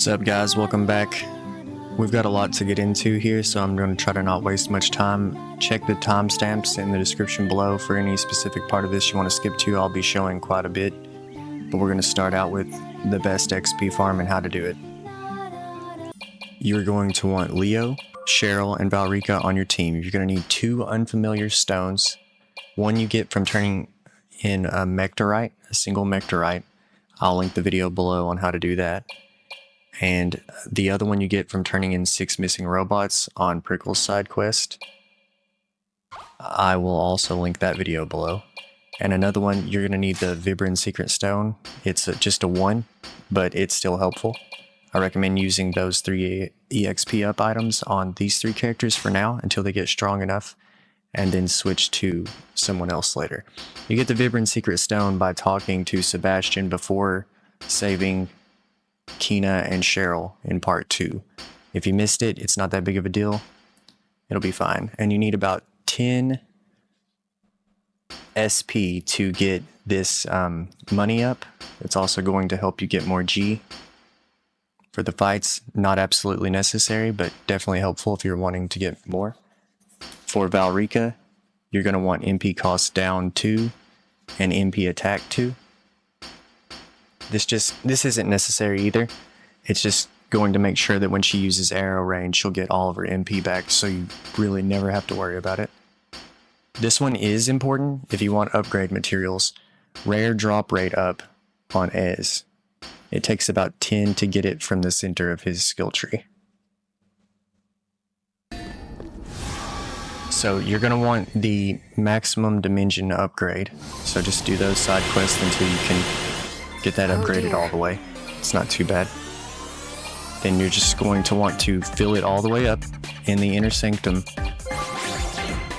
What's up guys, welcome back. We've got a lot to get into here, so I'm going to try to not waste much time. Check the timestamps in the description below for any specific part of this you want to skip to. I'll be showing quite a bit, but we're going to start out with the best XP farm and how to do it. You're going to want Leo, Cheryl, and Valrika on your team. You're going to need 2 unfamiliar stones. One you get from turning in a mectorite, a single mectorite. I'll link the video below on how to do that. And the other one you get from turning in 6 missing robots on Prickle's side quest. I will also link that video below. And another one, you're going to need the Vibrant Secret Stone. It's just a 1, but it's still helpful. I recommend using those 3 EXP up items on these 3 characters for now until they get strong enough, and then switch to someone else later. You get the Vibrant Secret Stone by talking to Sebastian before saving Kina and Cheryl in part 2. If you missed it, it's not that big of a deal. It'll be fine. And you need about 10 SP to get this money up. It's also going to help you get more G for the fights. Not absolutely necessary, but definitely helpful if you're wanting to get more. For Valrika, you're going to want MP cost down 2 and MP attack 2. This isn't necessary either. It's just going to make sure that when she uses arrow range, she'll get all of her MP back, so you really never have to worry about it. This one is important if you want upgrade materials. Rare drop rate up on Ez. It takes about 10 to get it from the center of his skill tree. So you're going to want the maximum dimension upgrade. So just do those side quests until you can get that upgraded all the way. It's not too bad. Then you're just going to want to fill it all the way up in the inner sanctum.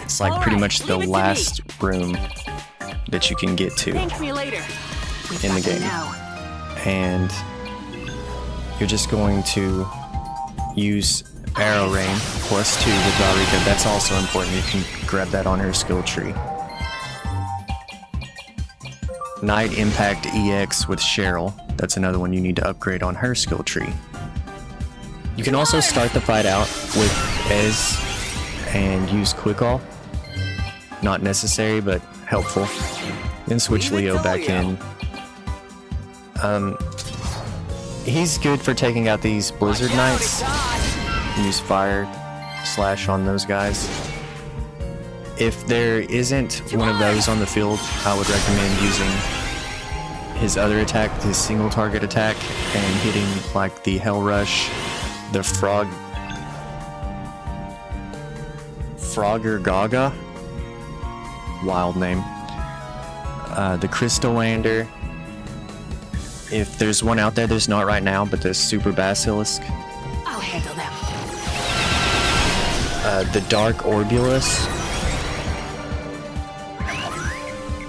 It's like pretty much the last room that you can get to in the game. And you're just going to use arrow rain +2 with Valrika. That's also important. You can grab that on her skill tree. Night Impact EX with Cheryl. That's another one you need to upgrade on her skill tree. You can also start the fight out with Ez and use Quick All. Not necessary, but helpful. Then switch Leo back in. He's good for taking out these Blizzard Knights. Use Fire Slash on those guys. If there isn't one of those on the field, I would recommend using his other attack, his single target attack, and hitting like the Hell Rush, the Frogger Gaga, wild name, the Crystal Lander. If there's one out there, there's not right now, but the Super Basilisk. I'll handle them. The Dark Orbulus.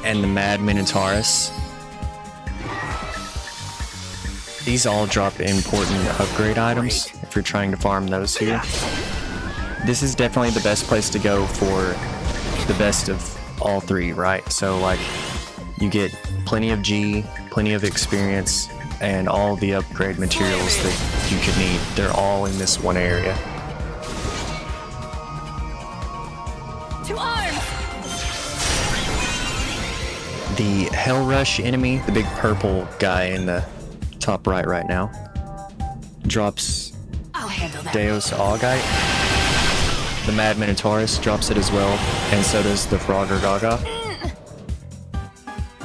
And the Mad Minotaurus. These all drop important upgrade items if you're trying to farm those here. This is definitely the best place to go for the best of all 3, right? So like you get plenty of G, plenty of experience, and all the upgrade materials that you could need. They're all in this one area. To arms! The Hell Rush enemy, the big purple guy in the top right now, drops I'll handle that. Deus Augite. The Mad Minotaurus drops it as well, and so does the Frogger Gaga.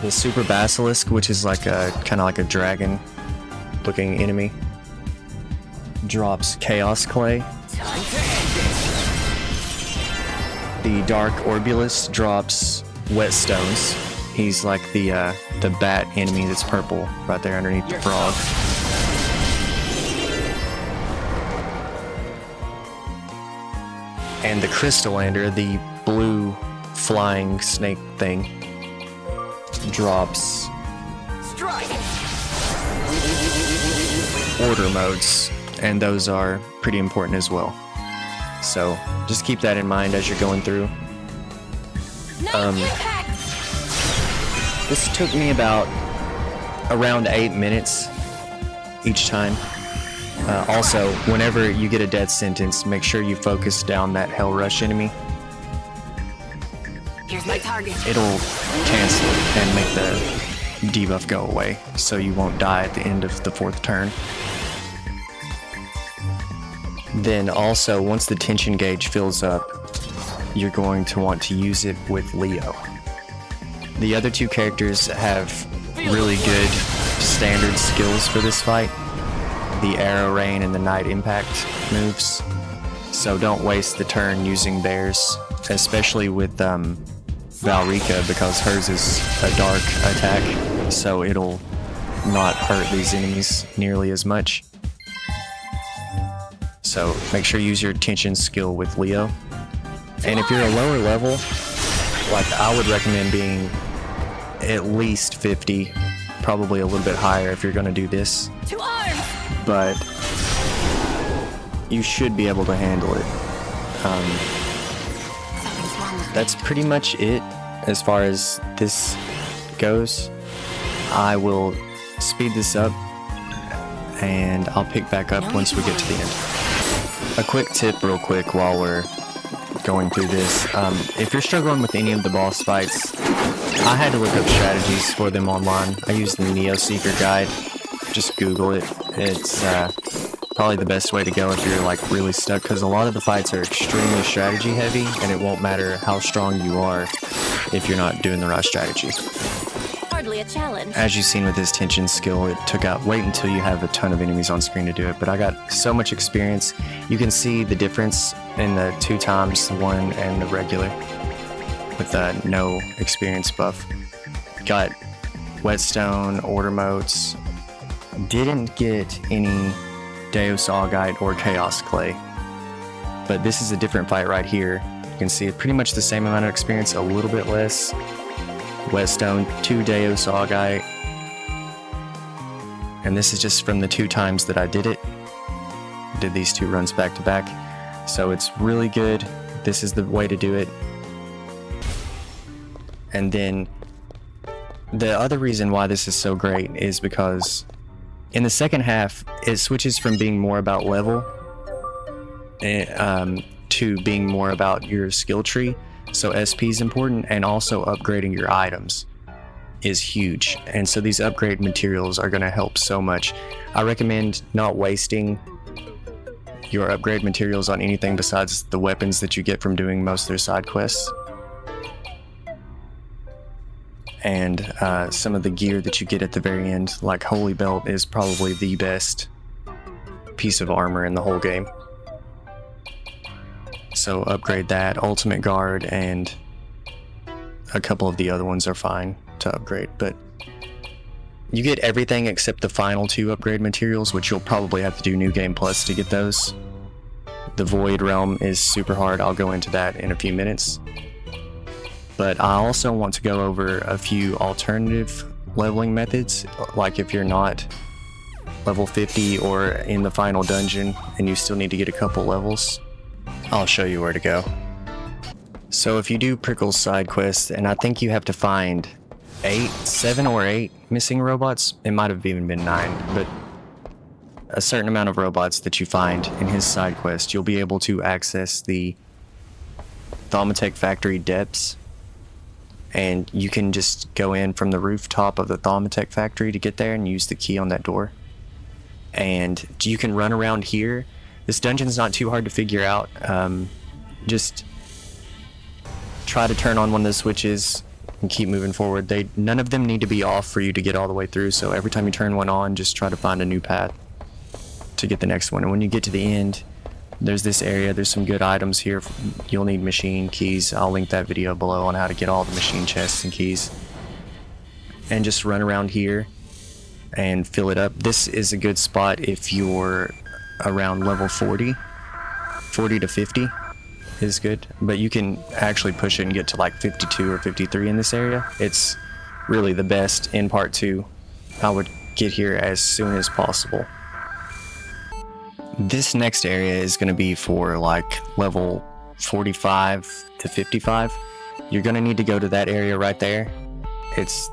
The Super Basilisk, which is like a kind of like a dragon looking enemy, drops Chaos Clay. Time to end The Dark Orbulus drops Whetstones. He's like the bat enemy that's purple right there underneath the frog. And the Crystal Lander, the blue flying snake thing, drops Strike. order modes, and those are pretty important as well. So just keep that in mind as you're going through. This took me about around 8 minutes each time. Also, whenever you get a death sentence, make sure you focus down that Hell Rush enemy. Here's my target. It'll cancel it and make the debuff go away, so you won't die at the end of the 4th turn. Then also, once the tension gauge fills up, you're going to want to use it with Leo. The other 2 characters have really good standard skills for this fight. The Arrow Rain and the Night Impact moves. So don't waste the turn using theirs, especially with Valrika, because hers is a dark attack, so it'll not hurt these enemies nearly as much. So make sure you use your tension skill with Leo. And if you're a lower level, like I would recommend being at least 50, probably a little bit higher if you're going to do this. To arms! But you should be able to handle it. Something's wrong with me. That's pretty much it as far as this goes. I will speed this up and I'll pick back up once we get to the end. A quick tip real quick while we're going through this. If you're struggling with any of the boss fights, I had to look up strategies for them online. I used the Neo Seeker guide. Just Google it. It's probably the best way to go if you're like really stuck, because a lot of the fights are extremely strategy heavy and it won't matter how strong you are if you're not doing the right strategy. Hardly a challenge. As you've seen with his tension skill, it took out, wait until you have a ton of enemies on screen to do it, but I got so much experience. You can see the difference in the 2 times, the 1 and the regular, with no experience buff. Got Whetstone, Order Motes, didn't get any Deus Augite or Chaos Clay, but this is a different fight right here. You can see it pretty much the same amount of experience, a little bit less. Whetstone, 2 Deus Augite, and this is just from the 2 times that I did it. Did these 2 runs back to back, so it's really good. This is the way to do it. And then the other reason why this is so great is because in the second half, it switches from being more about level to being more about your skill tree. So SP is important, and also upgrading your items is huge. And so these upgrade materials are going to help so much. I recommend not wasting your upgrade materials on anything besides the weapons that you get from doing most of their side quests. And some of the gear that you get at the very end, like Holy Belt, is probably the best piece of armor in the whole game. So upgrade that. Ultimate Guard and a couple of the other ones are fine to upgrade, but you get everything except the final 2 upgrade materials, which you'll probably have to do New Game Plus to get those. The Void Realm is super hard. I'll go into that in a few minutes. But I also want to go over a few alternative leveling methods, like if you're not level 50 or in the final dungeon and you still need to get a couple levels, I'll show you where to go. So if you do Prickle's side quest, and I think you have to find 7 or 8 missing robots, it might have even been 9, but a certain amount of robots that you find in his side quest, you'll be able to access the Thaumatech factory depths, and you can just go in from the rooftop of the Thaumatech factory to get there and use the key on that door. And you can run around here. This dungeon's not too hard to figure out. Just try to turn on one of the switches and keep moving forward. None of them need to be off for you to get all the way through, so every time you turn one on, just try to find a new path to get the next one. And when you get to the end, there's this area, there's some good items here. You'll need machine keys. I'll link that video below on how to get all the machine chests and keys. And just run around here and fill it up. This is a good spot if you're around level 40 to 50 is good, but you can actually push it and get to like 52 or 53 in this area. It's really the best in part 2. I would get here as soon as possible. This next area is going to be for like level 45 to 55. You're going to need to go to that area right there. It's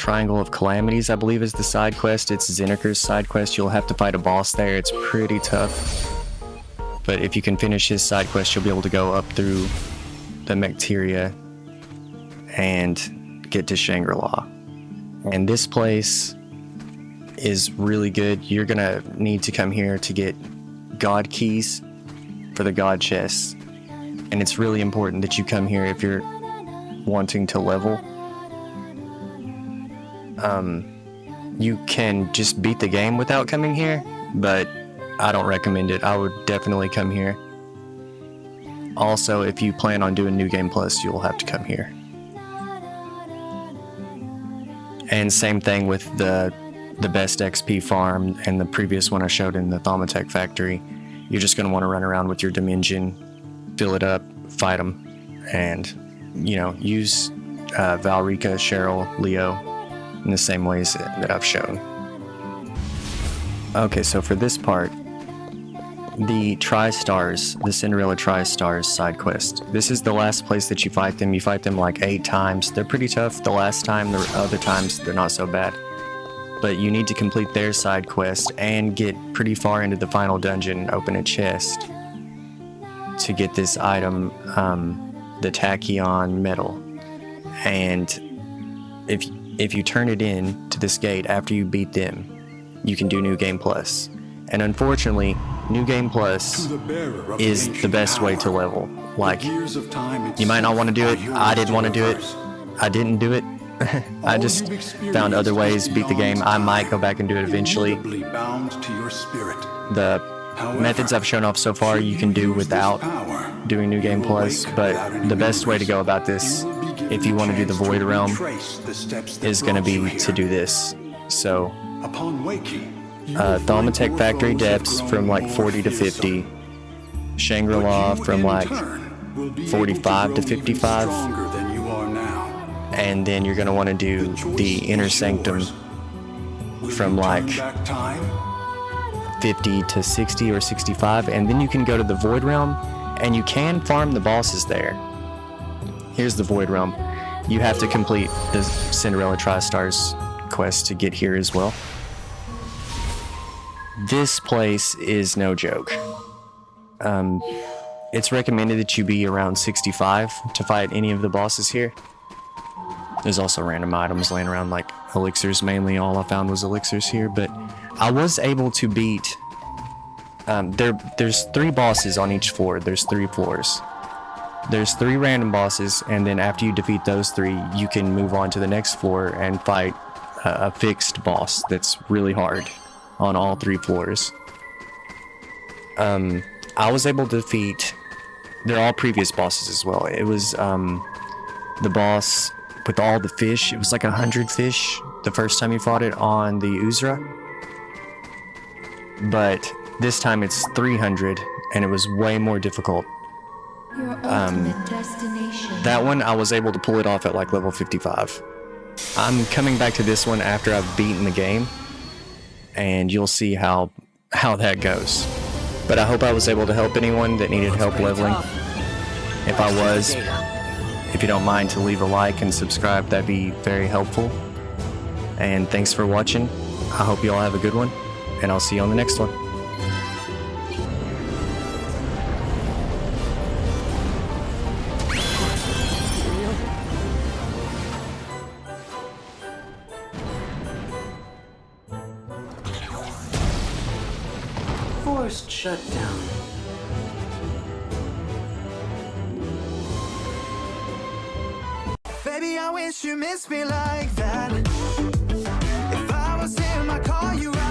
Triangle of Calamities, I believe, is the side quest. It's Zinniker's side quest. You'll have to fight a boss there. It's pretty tough. But if you can finish his side quest, you'll be able to go up through the Mecteria and get to Shangri-La. And this place is really good. You're gonna need to come here to get God keys for the God chests. And it's really important that you come here if you're wanting to level. You can just beat the game without coming here, but I don't recommend it. I would definitely come here. Also, if you plan on doing New Game Plus, you'll have to come here. And same thing with the best XP farm and the previous one I showed in the Thaumatech factory. You're just going to want to run around with your Dimension, fill it up, fight them, and, you know, use Valrika, Cheryl, Leo in the same ways that I've shown. Okay, so for this part, the Tri-Stars, the Cinderella Tri-Stars side quest. This is the last place that you fight them. You fight them like 8 times. They're pretty tough the last time. The other times, they're not so bad. But you need to complete their side quest and get pretty far into the final dungeon and open a chest to get this item, the Tachyon Metal. And if you turn it in to this gate after you beat them, you can do New Game Plus. And unfortunately, New Game Plus is the best way to level. Like, you might not want to do it. I didn't want to do it. I didn't do it. I just found other ways, beat the game. I might go back and do it eventually. The methods I've shown off so far you can do without doing New Game Plus, but the best way to go about this, if you want to do the Void Realm, is going to be to do this. So, Thaumatech Factory depths from like 40 to 50, Shangri-La from like 45 to 55, and then you're going to want to do the Inner Sanctum from like 50 to 60 or 65, and then you can go to the Void Realm, and you can farm the bosses there. Here's the Void Realm. You have to complete the Cinderella Tri-Stars quest to get here as well. This place is no joke. It's recommended that you be around 65 to fight any of the bosses here. There's also random items laying around like elixirs. Mainly all I found was elixirs here, but I was able to beat... there's 3 bosses on each floor. There's 3 floors. There's 3 random bosses, and then after you defeat those 3, you can move on to the next floor and fight a fixed boss that's really hard on all 3 floors. I was able to defeat... They're all previous bosses as well. It was the boss with all the fish. It was like 100 fish the first time you fought it on the Uzra. But this time it's 300, and it was way more difficult. Your ultimate destination. That one, I was able to pull it off at like level 55. I'm coming back to this one after I've beaten the game, and you'll see how that goes. But I hope I was able to help anyone that needed help leveling. If I was, if you don't mind to leave a like and subscribe, that'd be very helpful. And thanks for watching. I hope you all have a good one, and I'll see you on the next one. Forced shutdown. Baby, I wish you missed me like that. If I was him, I'd call you right.